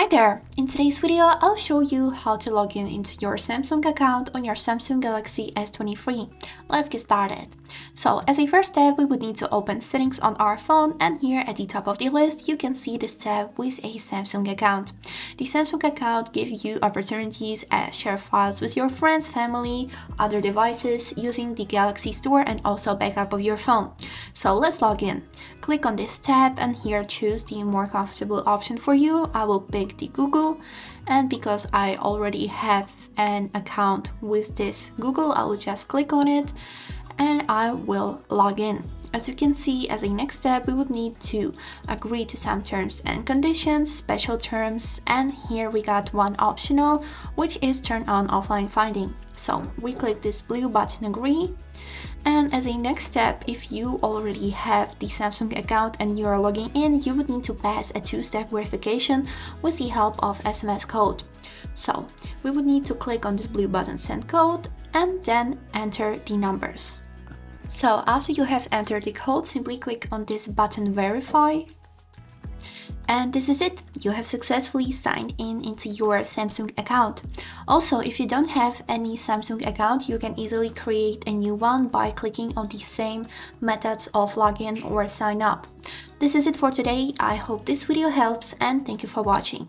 Hi there! In today's video, I'll show you how to log in into your Samsung account on your Samsung Galaxy S23. Let's get started. So as a first step, we would need to open settings on our phone, and here at the top of the list, you can see this tab with a Samsung account. The Samsung account gives you opportunities as share files with your friends, family, other devices using the Galaxy Store and also backup of your phone. So let's log in. Click on this tab and here choose the more comfortable option for you. I will pick the Google, and because I already have an account with this Google, I will just click on it and I will log in. As you can see, as a next step, we would need to agree to some terms and conditions, special terms, and here we got one optional, which is turn on offline finding. So we click this blue button, agree. And as a next step, if you already have the Samsung account and you're logging in, you would need to pass a two-step verification with the help of SMS code. So we would need to click on this blue button, send code, and then enter the numbers. So after you have entered the code, simply click on this button, verify. And this is it. You have successfully signed in into your Samsung account. Also, if you don't have any Samsung account, you can easily create a new one by clicking on the same methods of login or sign up. This is it for today. I hope this video helps and thank you for watching.